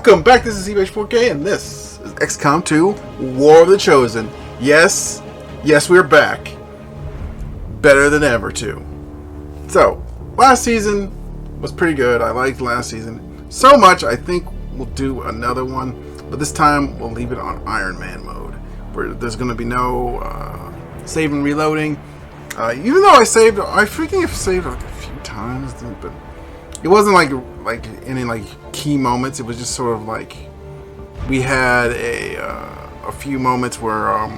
Welcome back, this is Evac 4K, and this is XCOM 2, War of the Chosen. Yes, we're back. Better than ever, too. So, last season was pretty good. I liked last season so much, I think we'll do another one. But this time, we'll leave it on Iron Man mode, where there's going to be no save and reloading. Even though I freaking have saved like a few times, but it wasn't like any like key moments. It was just sort of like we had a few moments where I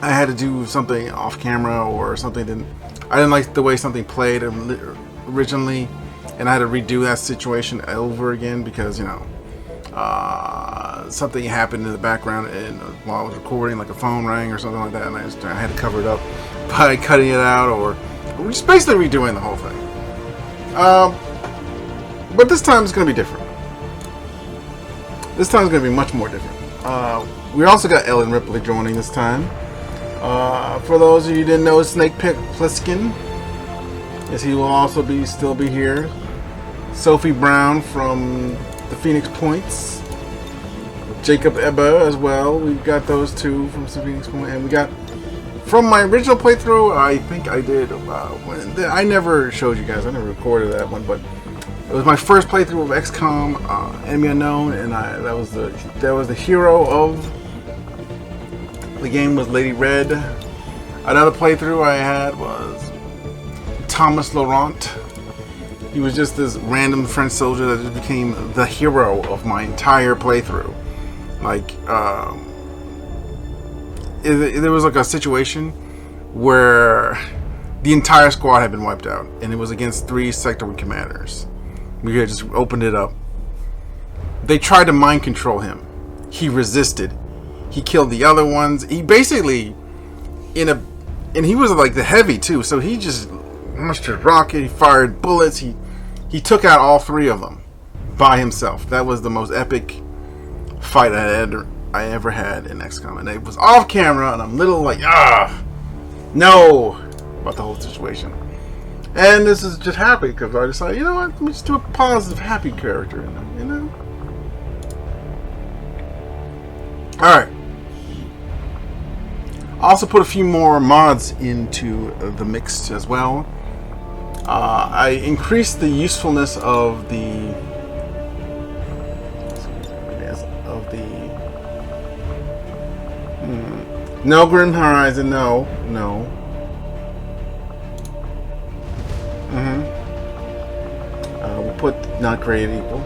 had to do something off camera or something I didn't like the way something played originally, and I had to redo that situation over again because something happened in the background and while I was recording, like a phone rang or something like that, and I had to cover it up by cutting it out or just basically redoing the whole thing. But this time it's going to be different. This time is going to be much more different. We also got Ellen Ripley joining this time. For those of you who didn't know, Snake Plissken, yes, he will also still be here. Sophie Brown from the Phoenix Points. Jacob Ebba as well. We've got those two from Phoenix Point, and we got from my original playthrough. I think I did. I never showed you guys. I never recorded that one, but it was my first playthrough of XCOM, Enemy Unknown, and that was the hero of the game was Lady Red. Another playthrough I had was Thomas Laurent. He was just this random French soldier that just became the hero of my entire playthrough. Like, there was like a situation where the entire squad had been wiped out, and it was against 3 sector commanders. We had just opened it up. They tried to mind control him. He resisted. He killed the other ones. He basically, and he was like the heavy too, so he just launched a rocket. He fired bullets. He took out all 3 of them by himself. That was the most epic fight I ever had in XCOM, and it was off camera, and I'm little like no about the whole situation. And this is just happy because I decided, you know what, let me just do a positive, happy character in them, you know. All right. I also put a few more mods into the mix as well. I increased the usefulness of the no Grim Horizon, no. We'll put not created equal.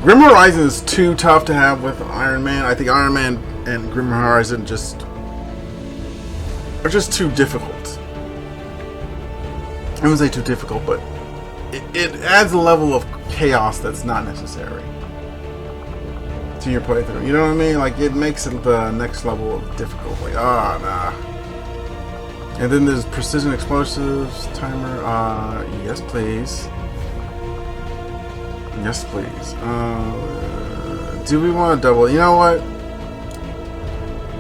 Grim Horizon is too tough to have with Iron Man. I think Iron Man and Grim Horizon are just too difficult. I wouldn't say too difficult, but it adds a level of chaos that's not necessary to your playthrough. You know what I mean? Like, it makes it the next level of difficult. Like, nah. And then there's precision explosives timer. Yes, please. Yes, please. Do we want to double? You know what?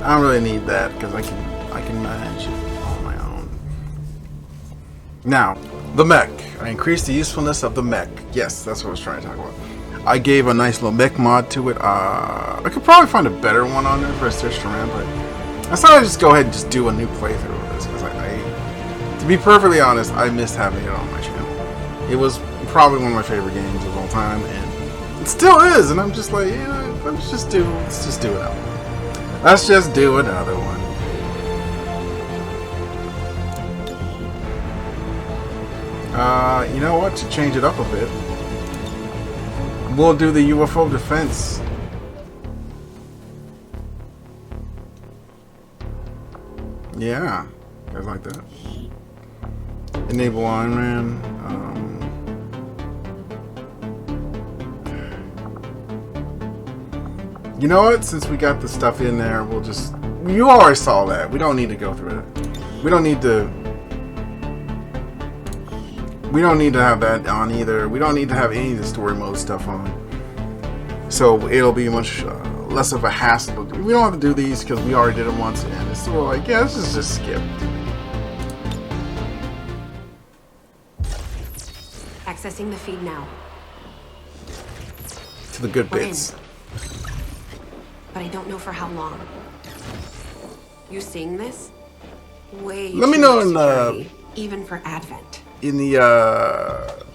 I don't really need that because I can manage it on my own. Now, the mech. I increased the usefulness of the mech. Yes, that's what I was trying to talk about. I gave a nice little mech mod to it. I could probably find a better one on there if I searched around, but I thought I'd just go ahead and just do a new playthrough of this because to be perfectly honest, I missed having it on my channel. It was probably one of my favorite games of all time, and it still is. And I'm just like, let's just do another one. Let's just do another one. You know what? To change it up a bit, we'll do the UFO defense. Yeah, guys like that. Enable Iron Man. You know what? Since we got the stuff in there, we'll just... You already saw that. We don't need to go through it. We don't need to have that on either. We don't need to have any of the story mode stuff on. So it'll be much less of a hassle. We don't have to do these because we already did it once, and it's sort of like, yeah, this is just skip. Accessing the feed now. To the good We're bits. in. But I don't know for how long. You seeing this? Way Let me too know much in the security, even for Advent.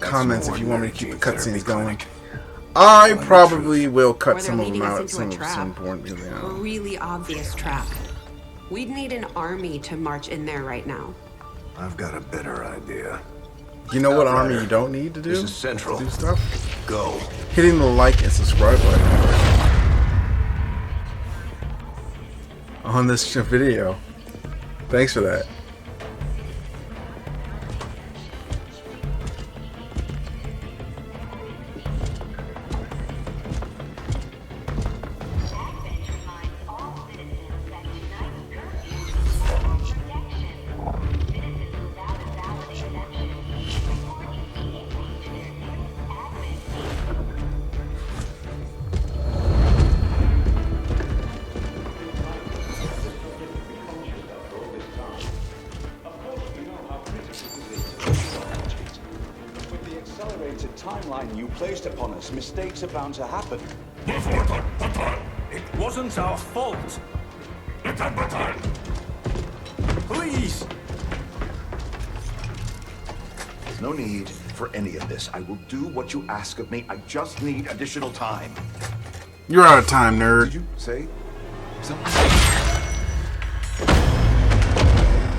Comments if you want me to keep the cutscenes going. I probably will cut Or they're some of them leading us out. into Some a of trap. some important. A really obvious trap. We'd need an army to march in there right now. I've got a better idea. You know what army you don't need to do? This is Central. To do stuff? Go. Hitting the like and subscribe button on this video. Thanks for that. Timeline you placed upon us, mistakes are bound to happen. It wasn't our fault. Please. There's no need for any of this. I will do what you ask of me. I just need additional time. You're out of time, nerd. Did you say something?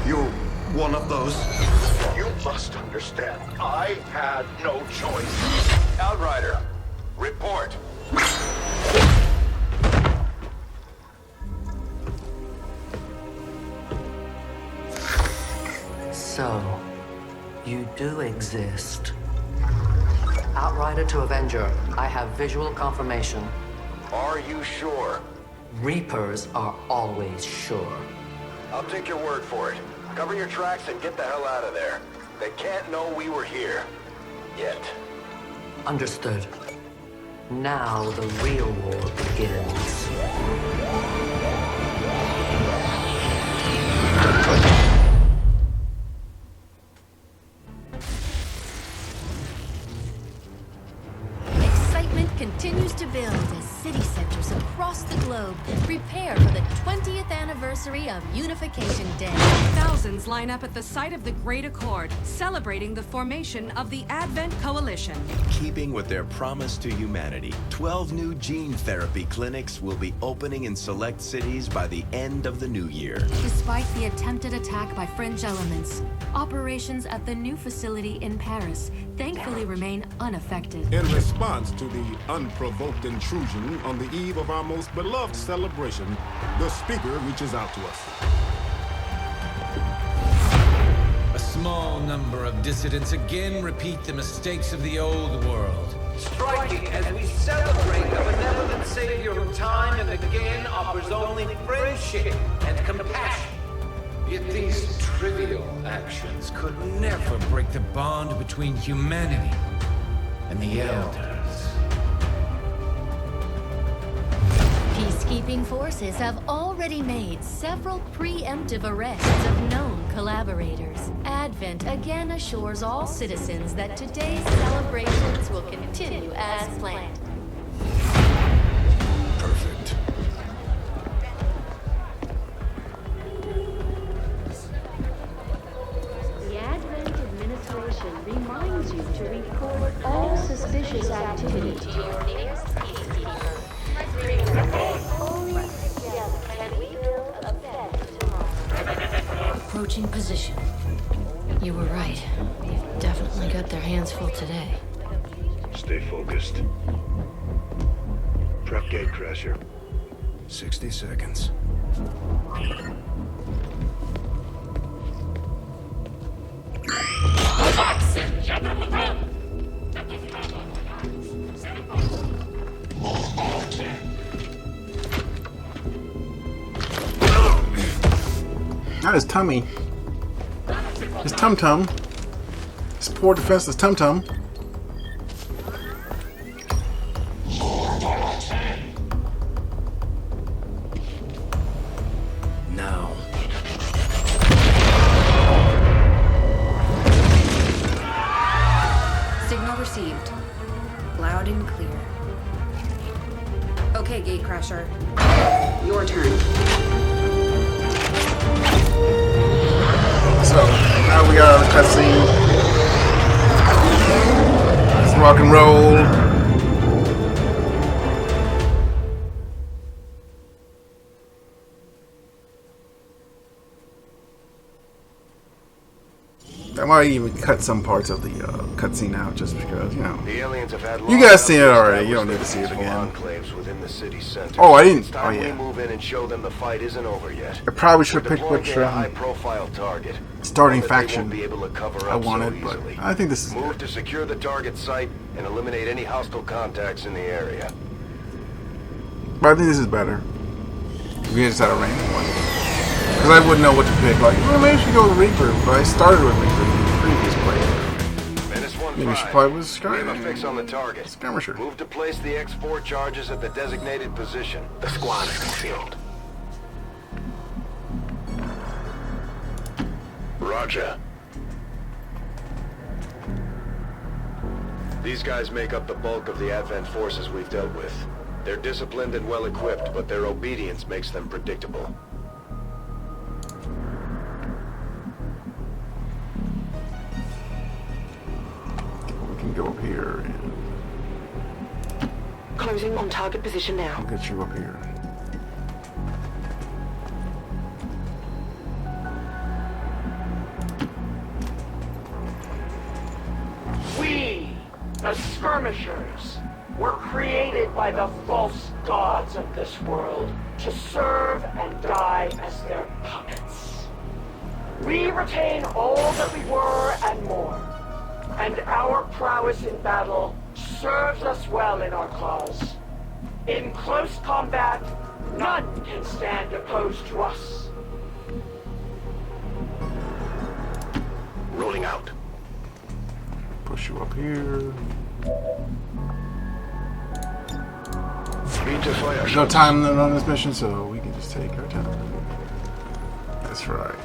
You're one of those. You must understand. I had no choice. Outrider, report. So, you do exist. Outrider to Avenger, I have visual confirmation. Are you sure? Reapers are always sure. I'll take your word for it. Cover your tracks and get the hell out of there. They can't know we were here. Yet. Understood. Now the real war begins. Excitement continues to build as city centers across the globe prepare for the 20th anniversary of Unification Day. Thousands line up at the site of the Great Accord, celebrating the formation of the Advent Coalition. Keeping with their promise to humanity, 12 new gene therapy clinics will be opening in select cities by the end of the new year. Despite the attempted attack by fringe elements, operations at the new facility in Paris thankfully remain unaffected. In response to the unprovoked intrusion on the eve of our most beloved celebration, the speaker reaches out to us. A small number of dissidents again repeat the mistakes of the old world. Striking as we celebrate a benevolent savior who time and again offers only friendship and compassion. Yet these trivial actions could never break the bond between humanity and the Elders. Peacekeeping forces have already made several preemptive arrests of known collaborators. Advent again assures all citizens that today's celebrations will continue as planned. Perfect. The Advent administration reminds you to report all suspicious activity to your nearest peacekeeper. Only together can we build a better tomorrow. Approaching position. You were right. They've definitely got their hands full today. Stay focused. Prep gate crasher. 60 seconds. Not his tummy. His tum-tum. His poor defenseless tum-tum. Now. Signal Okay, Gatecrasher. Your turn. So, now we got a cutscene. Let's rock and roll. I might even cut some parts of the cutscene out just because, you know. The aliens have had You guys seen it already. You don't need to see it again. enclaves within the city center. Oh, I didn't. It's Oh, time yeah. we move in and show them the fight isn't over yet. I probably should have We're picked deploying which a high-profile target. starting One that they won't faction be able to cover I up wanted, so but easily. I think this is Move good. to secure the target site and eliminate any hostile contacts in the area. But I think this is better. We just had a random one. Because I wouldn't know what to pick. Like, well, maybe I should go with Reaper, but I started with Reaper in the previous play. Maybe I should play with We have a fix on the target. Skirmisher. Move to place the X4 charges at the designated position. The squad is concealed. Roger. These guys make up the bulk of the Advent forces we've dealt with. They're disciplined and well-equipped, but their obedience makes them predictable. We can go up here and Closing on target position now. I'll get you up here. We, the skirmishers, were created by the false gods of this world to serve and die as their puppets. We retain all that we were and more, and our prowess in battle serves us well in our cause. In close combat, none can stand opposed to us. Rolling out. Push you up here. There's no time limit on this mission, so we can just take our time. That's right.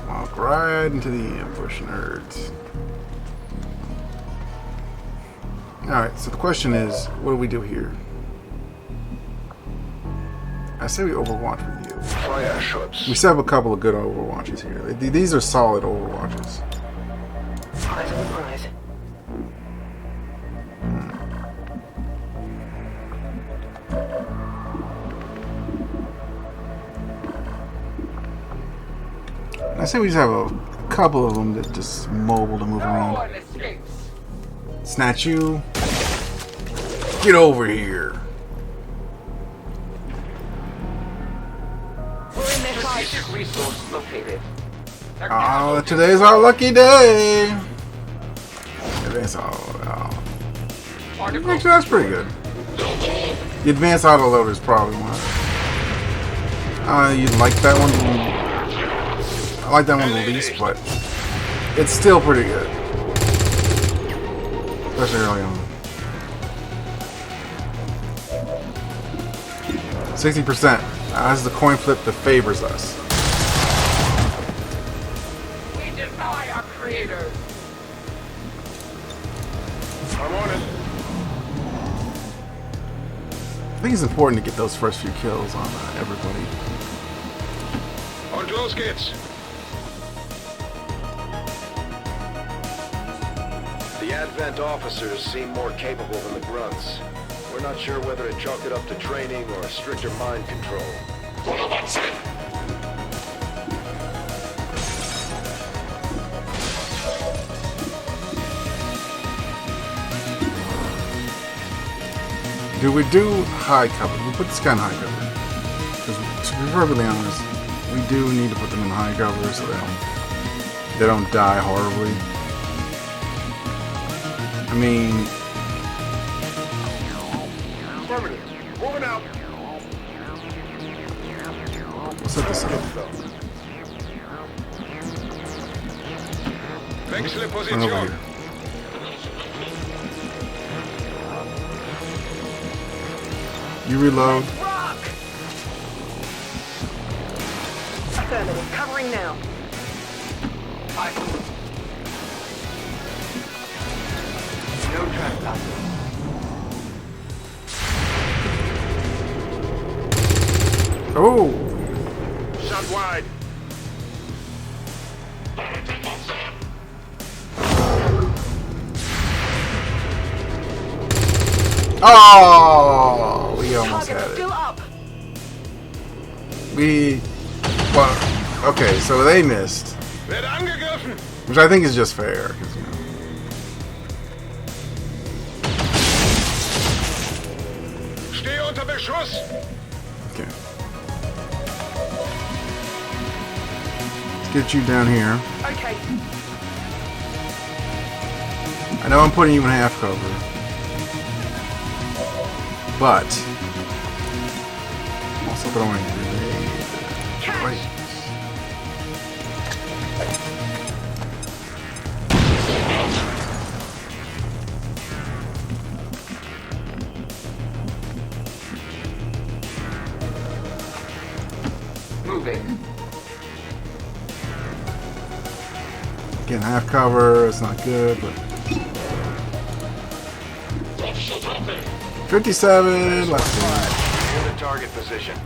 Walk right into the ambush, nerds. Alright, so the question is, what do we do here? I say we Overwatch with you. Fire shots. We set up a couple of good Overwatches here. These are solid Overwatches. Eyes on the prize. I say we just have a couple of them that just mobile to move around. Snatch you. Get over here. Resource located. Oh, today's our lucky day. Today's actually, that's pretty good. The advanced autoloader is probably one. You like that one? I like that one the least, but it's still pretty good. Especially early on. 60%. That's the coin flip that favors us. We deny our creators. I'm on it. I think it's important to get those first few kills on everybody. On close kits. The Advent officers seem more capable than the grunts. We're not sure whether to chalk it up to training or stricter mind control. Do we do high cover? We put this guy in high cover. Because to be perfectly honest, we do need to put them in high cover so they don't die horribly. I mean, Moving out. we'll set this up. Fix the Run over position. here. You reload. Affirmative. Covering now. No trespassing. Oh! Shot wide. Oh! We almost had it. Still up. Well, okay, so they missed. Which I think is just fair. 'Cause, you know. Steh unter Beschuss. Okay. Let's get you down here. Okay. I know I'm putting you in half cover. But I'm also throwing a grenade. Right. Moving. Getting half cover, it's not good, but 57, let's see. Near the target position.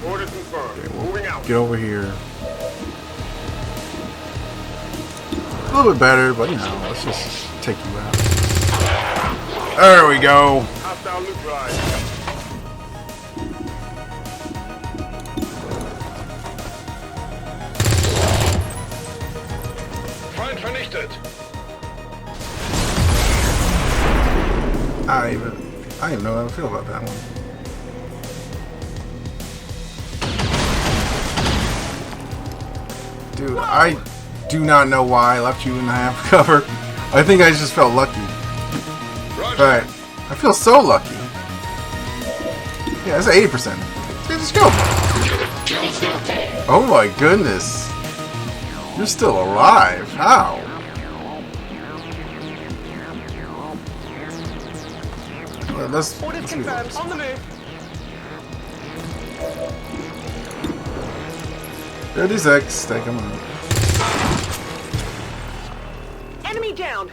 Order confirmed. Moving out. Get over here. A little bit better, but you know, let's just take you out. There we go. Hostile loot drive. Feind vernichtet. I don't even know how I feel about that one. Dude, I do not know why I left you in the half cover. I think I just felt lucky. But I feel so lucky. Yeah, that's 80%. Let's go. Oh my goodness. You're still alive. How? Let's confirmed. On the move. 36. Take him out. Enemy down.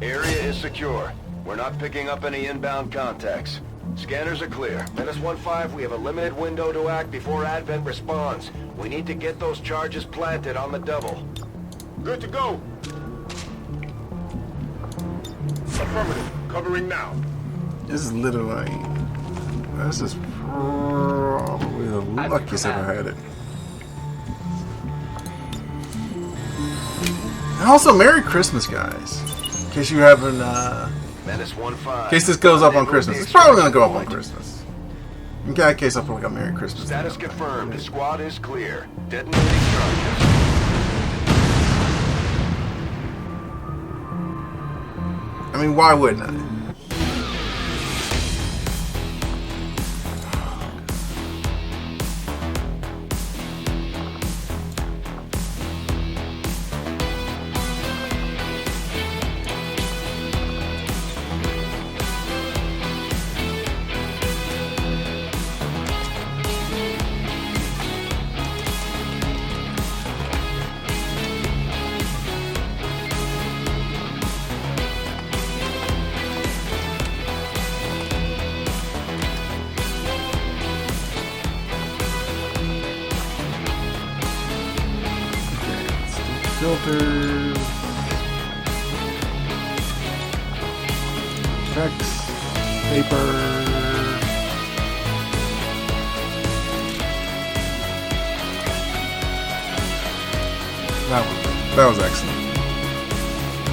Area is secure. We're not picking up any inbound contacts. Scanners are clear. -15, we have a limited window to act before Advent responds. We need to get those charges planted on the double. Good to go. Affirmative. Covering now. This is literally... This is probably the luckiest I've ever had it. And also, Merry Christmas, guys. In case you haven't... -15. in case this goes up on Christmas. It's probably going to go up on Christmas. In that case, I'll put like a Merry Christmas. Status confirmed. The squad is clear. Detonating charges. I mean, why wouldn't I? Filters. Text. Paper. That was excellent.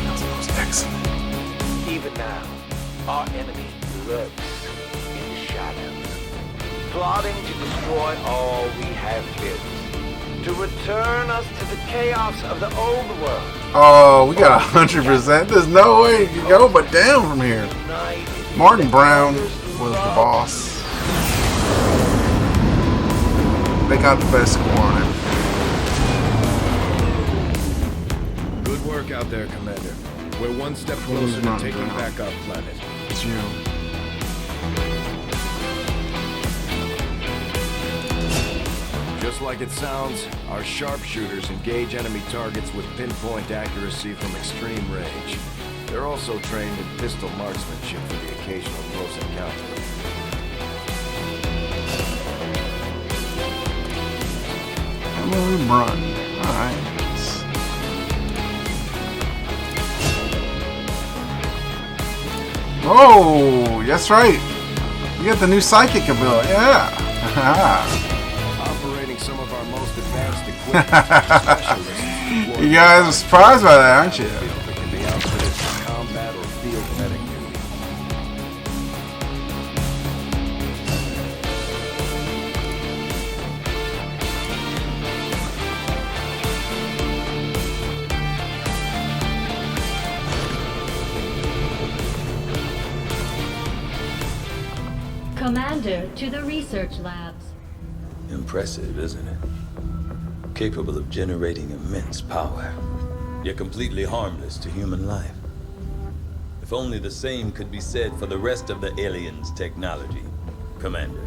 That was excellent. Even now, our enemy lurks in the shadows, plotting to destroy all we have built, to return us to the chaos of the old world. Oh, we got 100%. There's no way you can go but down from here. Martin Brown was the boss. They got the best score on it. Good work out there, Commander. We're one step closer to taking back our planet. It's you. Just Just like it sounds, our sharpshooters engage enemy targets with pinpoint accuracy from extreme range. They're also trained in pistol marksmanship for the occasional close encounter. Run. Alright. Oh, that's right. You got the new psychic ability. Yeah. Operating some of our most advanced equipment. You guys are surprised by that, aren't you? That can be outfitted for combat or field medic duty. Commander, to the research labs. Impressive, isn't it? Capable of generating immense power, yet completely harmless to human life. If only the same could be said for the rest of the aliens' technology, Commander.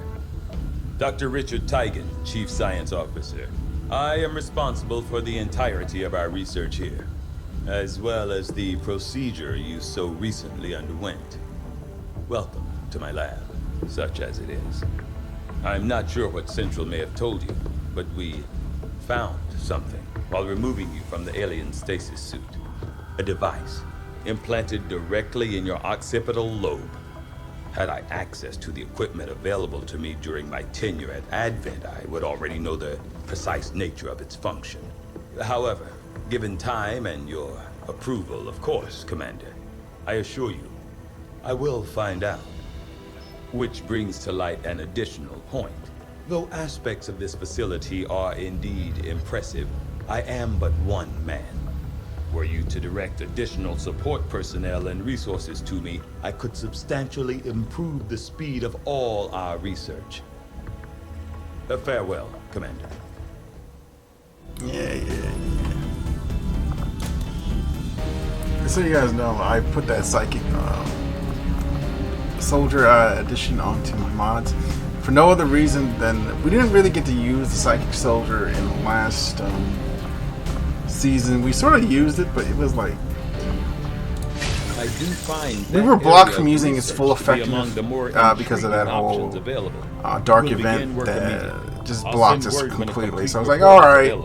Dr. Richard Tigan, Chief Science Officer. I am responsible for the entirety of our research here, as well as the procedure you so recently underwent. Welcome to my lab, such as it is. I'm not sure what Central may have told you, but we found something while removing you from the alien stasis suit. A device implanted directly in your occipital lobe. Had I access to the equipment available to me during my tenure at Advent, I would already know the precise nature of its function. However, given time and your approval, of course, Commander, I assure you, I will find out. Which brings to light an additional point. Though aspects of this facility are indeed impressive, I am but one man. Were you to direct additional support personnel and resources to me, I could substantially improve the speed of all our research. Farewell, Commander. Yeah. So you guys know, I put that psychic soldier addition onto my mods for no other reason than we didn't really get to use the psychic soldier in the last season. We sort of used it, but it was like I do find we were blocked from using its full effectiveness because of that whole dark event that just blocked us completely. So I was like, all right,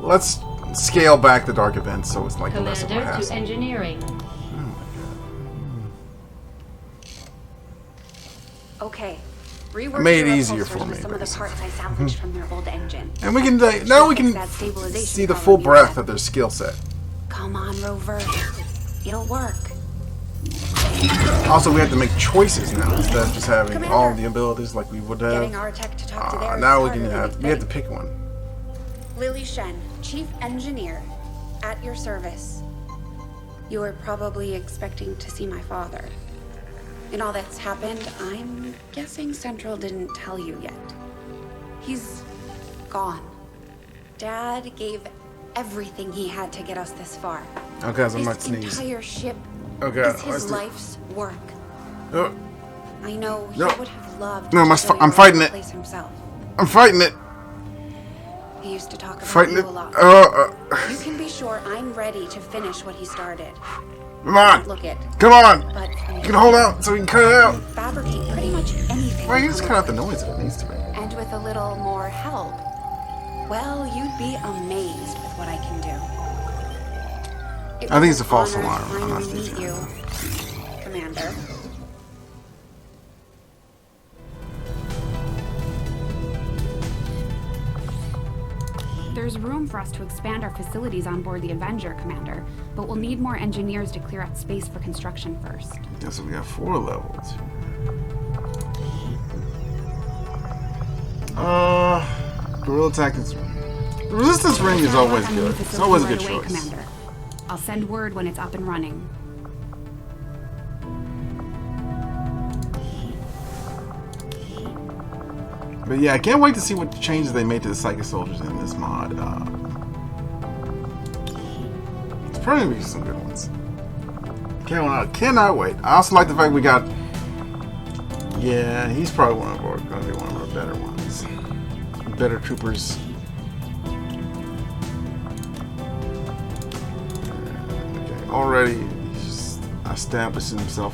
let's scale back the dark event so it's like less of a hassle. To engineering. Okay. I made it easier for me. Some of the parts I salvaged from their old engine. And we can now we can see the full breadth of their skill set. Come on, Rover. It'll work. Also, we have to make choices now instead of just having Commander, all the abilities like we would have. Getting our tech to talk to theirs now we have to pick one. Lily Shen, Chief Engineer, at your service. You were probably expecting to see my father. In all that's happened, I'm guessing Central didn't tell you yet. He's gone. Dad gave everything he had to get us this far. Okay, so I might sneeze. This entire ship is his life's work. I know he would have loved I'm fighting it. Himself. I'm fighting it. He used to talk about you a lot. You can be sure I'm ready to finish what he started. Come on! Come on! You can hold out so we can cut it out. Fabricate pretty much anything. Well, you just cut out the noise if it needs to be. And with a little more help, well, you'd be amazed with what I can do. I think it's a false alarm. I'm not meet you, Commander. There's room for us to expand our facilities on board the Avenger, Commander, but we'll need more engineers to clear out space for construction first. Yeah, so we got 4 levels. Guerrilla tactics. Resistance ring is always good. It's always a good choice. Commander. I'll send word when it's up and running. But yeah, I can't wait to see what changes they made to the Psychic Soldiers in this mod. It's probably gonna be some good ones. Cannot wait. I also like the fact we got. Yeah, he's probably gonna be one of our better ones. better troopers. Okay, already he's established himself.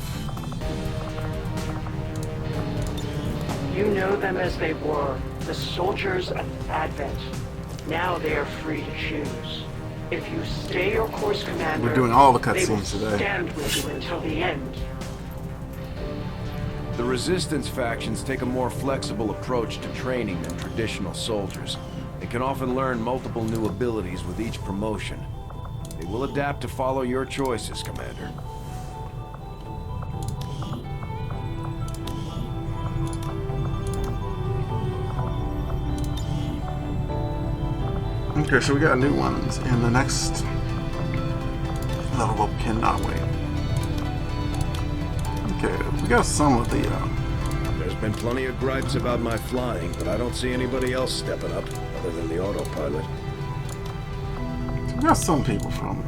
You know them as they were, the soldiers of Advent. Now they are free to choose. If you stay your course, Commander, we're doing all the they will cutscenes today. stand with you until the end. The Resistance factions take a more flexible approach to training than traditional soldiers. They can often learn multiple new abilities with each promotion. They will adapt to follow your choices, Commander. Okay, so we got new ones, and the next level up cannot wait. Okay, we got some of the. There's been plenty of gripes about my flying, but I don't see anybody else stepping up other than the autopilot. We got some people from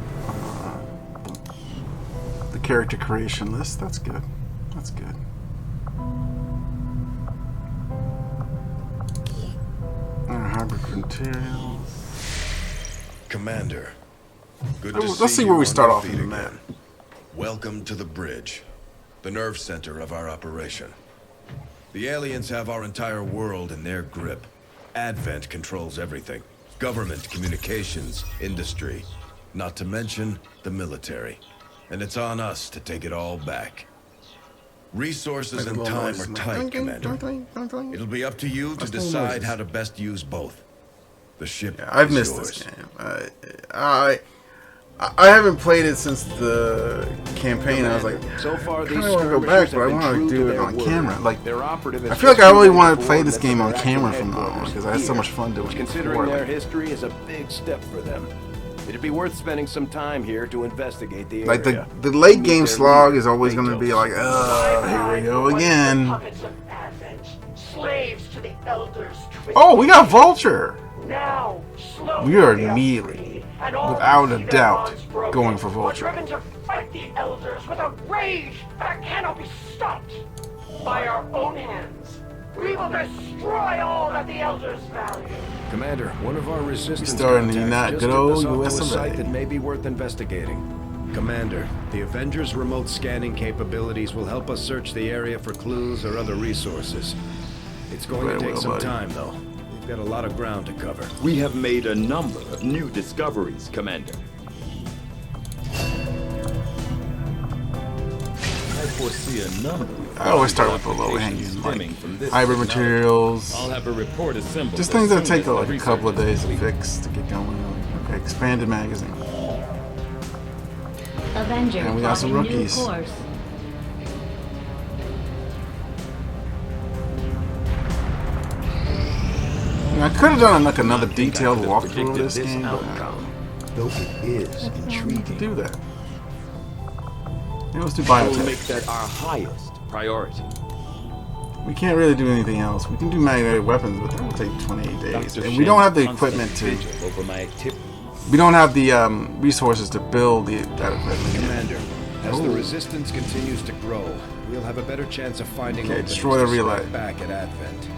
the character creation list. That's good. That's good. Hybrid materials. Commander, good to Let's see where we start off in the map. Welcome to the bridge, the nerve center of our operation. The aliens have our entire world in their grip. Advent controls everything. Government, communications, industry, not to mention the military. And it's on us to take it all back. Resources and time are tight, Commander. It'll be up to you to decide how to best use both. The ship Yeah, I've is missed yours. this game. I haven't played it since the campaign. I was like, so far, I kind of want to go back, but I want to do it on camera. Like, I I feel like I really want to play this game on camera from now on because I had so much fun doing it. Considering before. their history is a big step for them. It'd be worth spending some time here to investigate the Like area. the late game slog is always going to be like, here we go again. Puppets of Advent, slaves to the elders. Oh, we got Vulture. Now, slowly We are they immediately, free, and all without who a see their doubt, bonds broken going for were Vulture. driven to fight the elders with a rage that cannot be stopped. By our own hands, we will destroy all that the elders value. Commander, one of our resistance starting the contacts not just good took us old off to a US site of A. that may be worth investigating. Commander, the Avengers' remote scanning capabilities will help us search the area for clues or other resources. It's going to take some time, though. We've got a lot of ground to cover. We have made a number of new discoveries, Commander. I foresee a number. I always start with the low hanging, like hybrid materials. I'll have a report assembled. Just things that take like a couple of days to fix to get going. Okay, expanded magazine. Avenger And we got some plotting new rookies. course. I could have done like another detailed walkthrough of this game, but though it is intriguing. do that. Yeah, let's do I will biotech. make that our highest priority. We can't really do anything else. We can do magnetic weapons, but that will take 28 days. And we don't have the equipment to. Over my activity. We don't have the resources to build that equipment. Commander, as the Ooh. Resistance continues to grow, we'll have a better chance of finding Okay, openings destroy the to relay. strike back at Advent.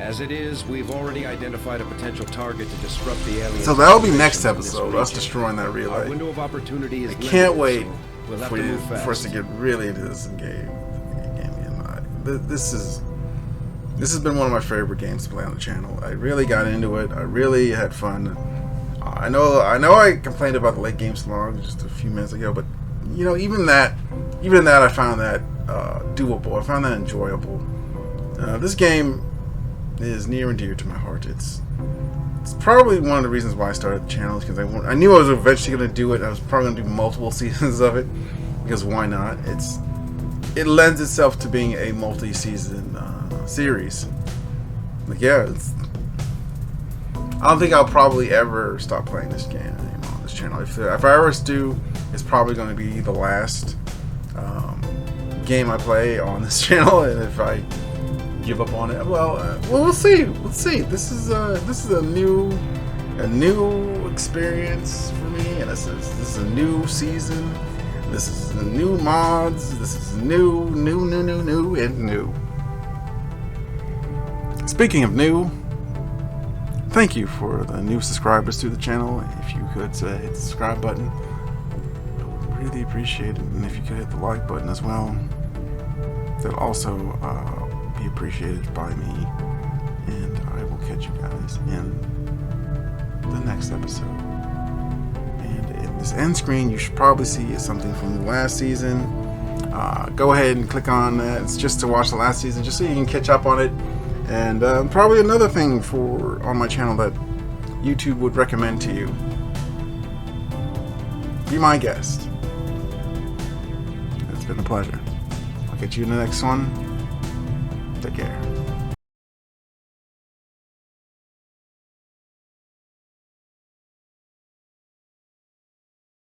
As it is, we've already identified a potential target to disrupt the aliens. So that'll be next operations in episode, this us region. destroying that Our relay. window of opportunity is I can't wait limited, so we'll have for, to you, move fast. for us to get really into this game. This has been one of my favorite games to play on the channel. I really got into it. I really had fun. I know I complained about the late game slog just a few minutes ago, but you know, even that I found that doable. I found that enjoyable. This game is near and dear to my heart. It's probably one of the reasons why I started the channel, because I knew I was eventually going to do it. I was probably going to do multiple seasons of it, because why not? It lends itself to being a multi-season series. Like, yeah, I don't think I'll probably ever stop playing this game anymore on this channel. If I ever do, it's probably going to be the last game I play on this channel, and if I give up on it, well, we'll see. Let's see. This is a new experience for me, and this is a new season. This is the new mods. This is new. Speaking of new, thank you for the new subscribers to the channel. If you could hit the subscribe button, I would really appreciate it. And if you could hit the like button as well, that'll also be appreciated by me. And I will catch you guys in the next episode. And in this end screen, you should probably see something from the last season. Go ahead and click on that. It's just to watch the last season, just so you can catch up on it. And probably another thing on my channel that YouTube would recommend to you. Be my guest. It's been a pleasure. I'll catch you in the next one. Take care.